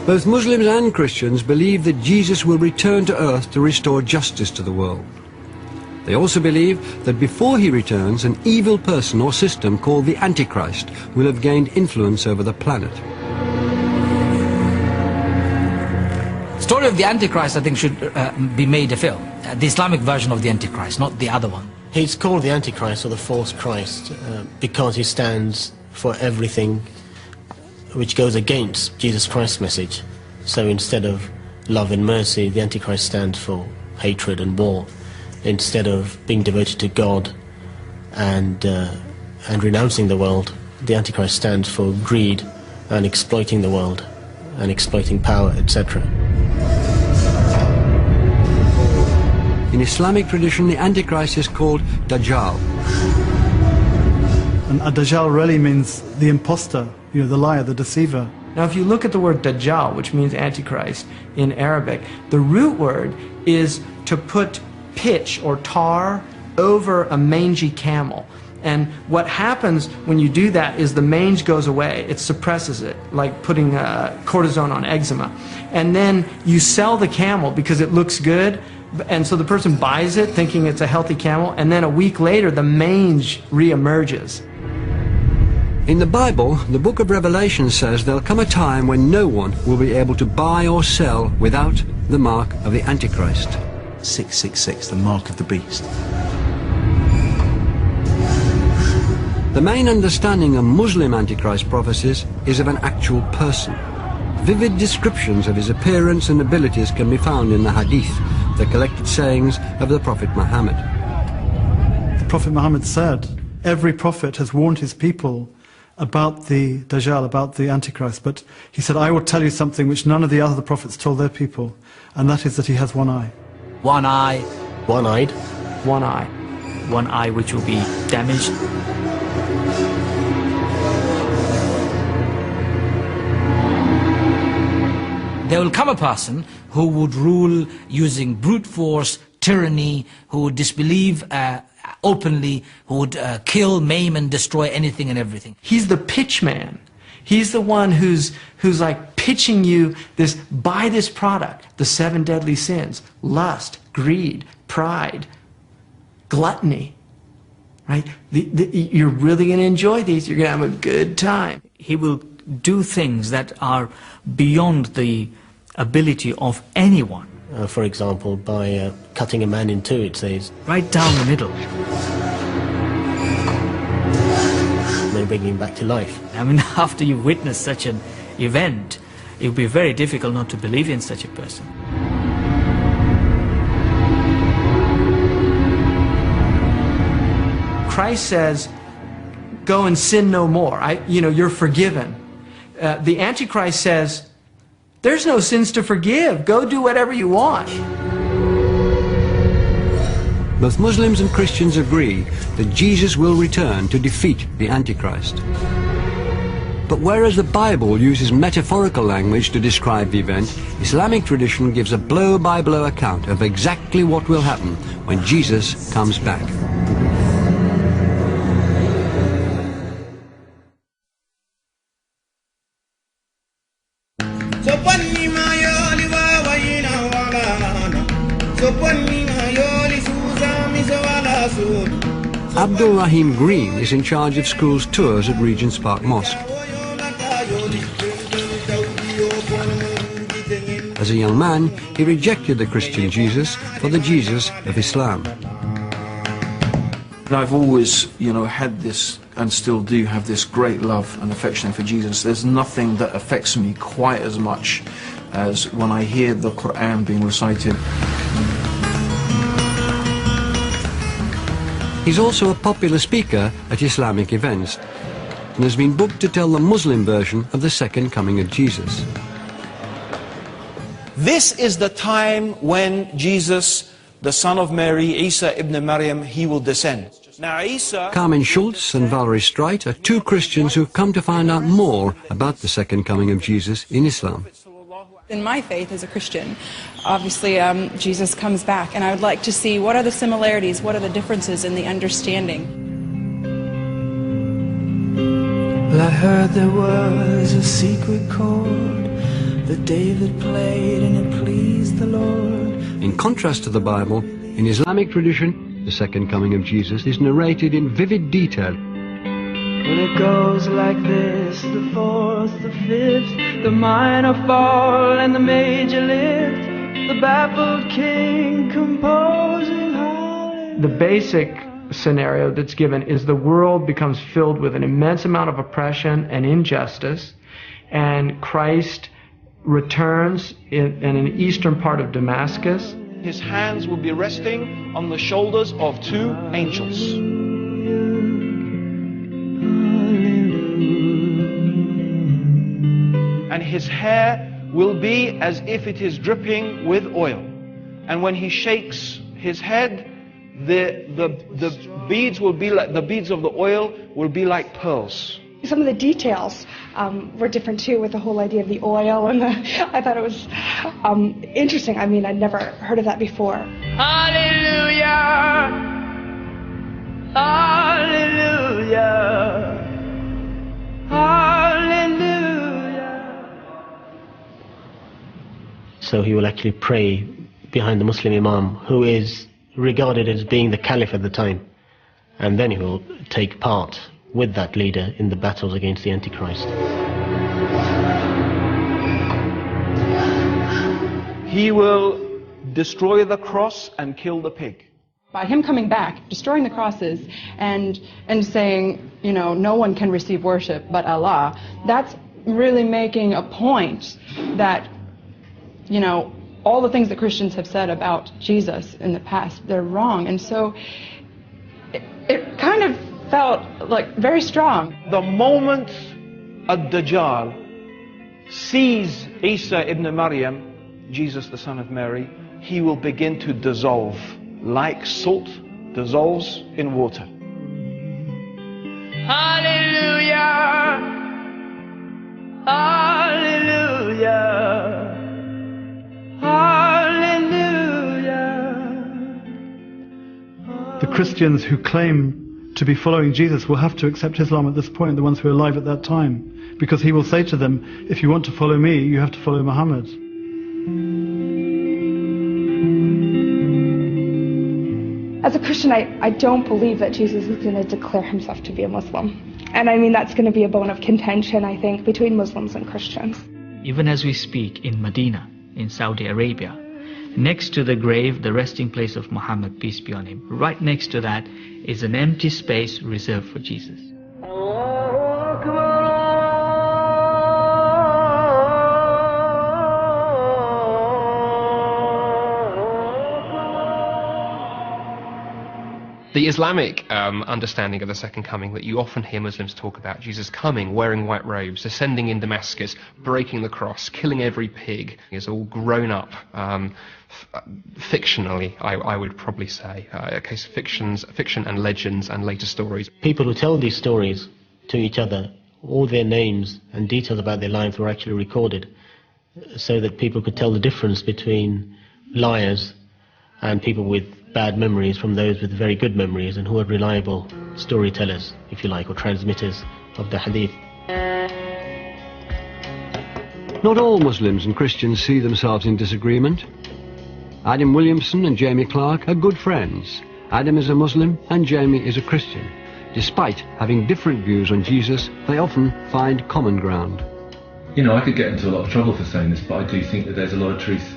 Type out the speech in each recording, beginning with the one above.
Both Muslims and Christians believe that Jesus will return to earth to restore justice to the world. They also believe that before he returns, an evil person or system called the Antichrist will have gained influence over the planet. The story of the Antichrist, I think, should be made a film. The Islamic version of the Antichrist, not the other one. He's called the Antichrist, or the false Christ, because he stands for everything which goes against Jesus Christ's message. So instead of love and mercy, the Antichrist stands for hatred and war. Instead of being devoted to God and renouncing the world, the Antichrist stands for greed and exploiting the world and exploiting power, etc. In Islamic tradition, the Antichrist is called Dajjal. And Al-Dajjal really means the imposter, you know, the liar, the deceiver. Now, if you look at the word Dajjal, which means Antichrist in Arabic, the root word is to put pitch or tar over a mangy camel. And what happens when you do that is the mange goes away. It suppresses it, like putting cortisone on eczema. And then you sell the camel because it looks good, and so the person buys it thinking it's a healthy camel, and then a week later the mange reemerges. In the Bible, the book of Revelation says there'll come a time when no one will be able to buy or sell without the mark of the Antichrist. 666, the mark of the beast. The main understanding of Muslim Antichrist prophecies is of an actual person. Vivid descriptions of his appearance and abilities can be found in the Hadith, the collected sayings of the Prophet Muhammad. The Prophet Muhammad said, every prophet has warned his people about the Dajjal, about the Antichrist, but he said, I will tell you something which none of the other prophets told their people, and that is that he has one eye. One eye. One-eyed. One eye. One eye which will be damaged. There will come a person who would rule using brute force, tyranny, who would disbelieve openly, who would kill, maim and destroy anything and everything. He's the pitch man. He's the one who's like pitching you this, buy this product, the 7 deadly sins: lust, greed, pride, gluttony, right? You're really going to enjoy these. You're going to have a good time. He will do things that are beyond the ability of anyone. For example, by cutting a man in two, it says. Right down the middle. And then bringing him back to life. I mean, after you witness such an event, it would be very difficult not to believe in such a person. Christ says, go and sin no more. You're forgiven. The Antichrist says, there's no sins to forgive. Go do whatever you want. Both Muslims and Christians agree that Jesus will return to defeat the Antichrist. But whereas the Bible uses metaphorical language to describe the event, Islamic tradition gives a blow-by-blow account of exactly what will happen when Jesus comes back. Abdul Rahim Green is in charge of schools tours at Regent's Park Mosque. As a young man, he rejected the Christian Jesus for the Jesus of Islam. I've always, had this, and still do have this great love and affection for Jesus. There's nothing that affects me quite as much as when I hear the Quran being recited. He's also a popular speaker at Islamic events and has been booked to tell the Muslim version of the second coming of Jesus. This is the time when Jesus, the son of Mary, Isa ibn Maryam, he will descend. Now Isa... Carmen Schultz and Valerie Streit are two Christians who've come to find out more about the second coming of Jesus in Islam. In my faith as a Christian, obviously Jesus comes back, and I would like to see what are the similarities, what are the differences in the understanding. Well, I heard there was a secret chord that David played and it pleased the Lord. In contrast to the Bible, in Islamic tradition, the second coming of Jesus is narrated in vivid detail. Well, it goes like this: the fourth, the fifth, the minor fall and the major lift, the baffled king composing hallelujah. The basic scenario that's given is the world becomes filled with an immense amount of oppression and injustice, and Christ returns in an eastern part of Damascus. His hands will be resting on the shoulders of two angels. And his hair will be as if it is dripping with oil. And when he shakes his head, the beads will be like, the beads of the oil will be like pearls. Some of the details were different too, with the whole idea of the oil, and I thought it was interesting. I mean, I'd never heard of that before. Hallelujah! Hallelujah! Hallelujah! So he will actually pray behind the Muslim Imam, who is regarded as being the Caliph at the time, and then he will take part with that leader in the battles against the Antichrist. He will destroy the cross and kill the pig. By him coming back, destroying the crosses, and saying, you know, no one can receive worship but Allah, that's really making a point that, you know, all the things that Christians have said about Jesus in the past, they're wrong. And so it kind of felt like very strong. The moment Al-Dajjal sees Isa ibn Maryam, Jesus the son of Mary, he will begin to dissolve like salt dissolves in water. Hallelujah! Hallelujah! Hallelujah! The Christians who claim to be following Jesus will have to accept Islam at this point, the ones who are alive at that time, because he will say to them, if you want to follow me, you have to follow Muhammad. As a Christian, I don't believe that Jesus is going to declare himself to be a Muslim. And I mean, that's going to be a bone of contention, I think, between Muslims and Christians. Even as we speak, in Medina, in Saudi Arabia, next to the grave, the resting place of Muhammad, peace be on him, right next to that is an empty space reserved for Jesus. The Islamic understanding of the second coming that you often hear Muslims talk about, Jesus coming, wearing white robes, ascending in Damascus, breaking the cross, killing every pig, is all grown up fictionally, I would probably say. A case of fiction and legends and later stories. People who tell these stories to each other, all their names and details about their lives were actually recorded, so that people could tell the difference between liars and people with bad memories from those with very good memories, and who are reliable storytellers, if you like, or transmitters of the hadith. Not all Muslims and Christians see themselves in disagreement. Adam Williamson and Jamie Clark are good friends. Adam is a Muslim and Jamie is a Christian. Despite having different views on Jesus, they often find common ground. You know, I could get into a lot of trouble for saying this, but I do think that there's a lot of truth,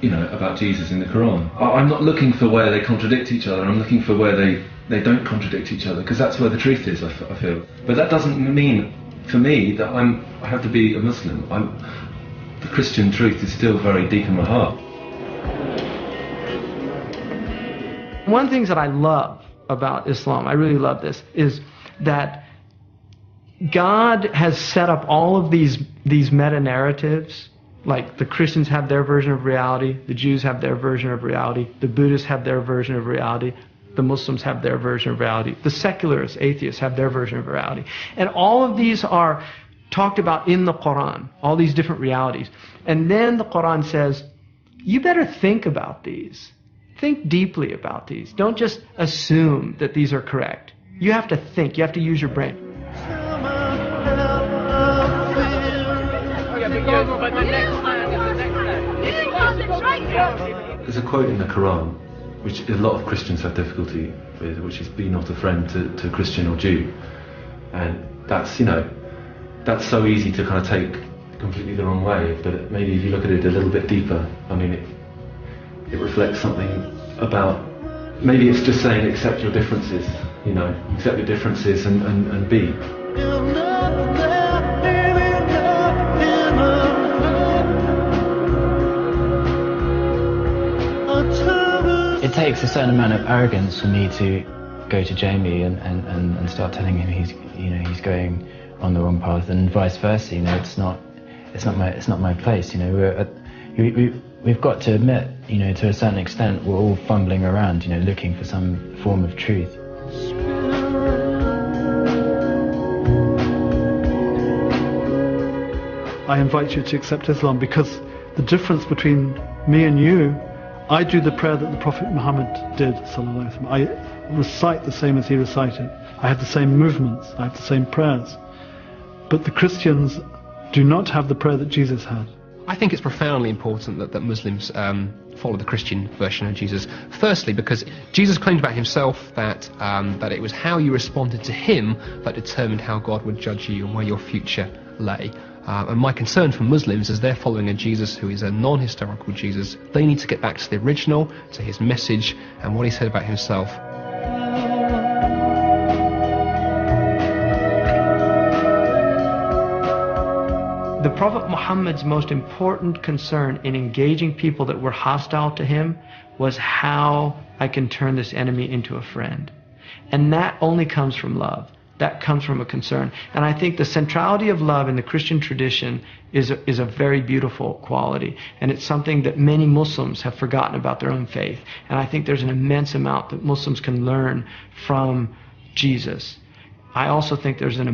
you know, about Jesus in the Quran. I'm not looking for where they contradict each other, I'm looking for where they don't contradict each other, because that's where the truth is, I feel. But that doesn't mean, for me, that I have to be a Muslim. The Christian truth is still very deep in my heart. One of the things that I love about Islam, I really love this, is that God has set up all of these meta-narratives. Like the Christians have their version of reality, the Jews have their version of reality, the Buddhists have their version of reality, the Muslims have their version of reality, the secularists, atheists have their version of reality. And all of these are talked about in the Quran, all these different realities. And then the Quran says, you better think about these. Think deeply about these. Don't just assume that these are correct. You have to think, you have to use your brain. But the next There's a quote in the Quran, which a lot of Christians have difficulty with, which is "Be not a friend to Christian or Jew," and that's, you know, that's so easy to kind of take completely the wrong way. But maybe if you look at it a little bit deeper, I mean, it reflects something about, maybe it's just saying accept your differences, you know, accept your differences and be. It takes a certain amount of arrogance for me to go to Jamie and start telling him he's going on the wrong path, and vice versa. You know, it's not my place. You know, we've got to admit, you know, to a certain extent, we're all fumbling around, you know, looking for some form of truth. I invite you to accept Islam, because the difference between me and you, I do the prayer that the Prophet Muhammad did, sallallahu alaihi wasallam. I recite the same as he recited. I have the same movements, I have the same prayers. But the Christians do not have the prayer that Jesus had. I think it's profoundly important that Muslims follow the Christian version of Jesus. Firstly, because Jesus claimed about himself that it was how you responded to him that determined how God would judge you and where your future lay. And my concern for Muslims is they're following a Jesus who is a non-historical Jesus. They need to get back to the original, to his message and what he said about himself. The Prophet Muhammad's most important concern in engaging people that were hostile to him was how I can turn this enemy into a friend. And that only comes from love. That comes from a concern. And I think the centrality of love in the Christian tradition is a very beautiful quality. And it's something that many Muslims have forgotten about their own faith. And I think there's an immense amount that Muslims can learn from Jesus. I also think there's an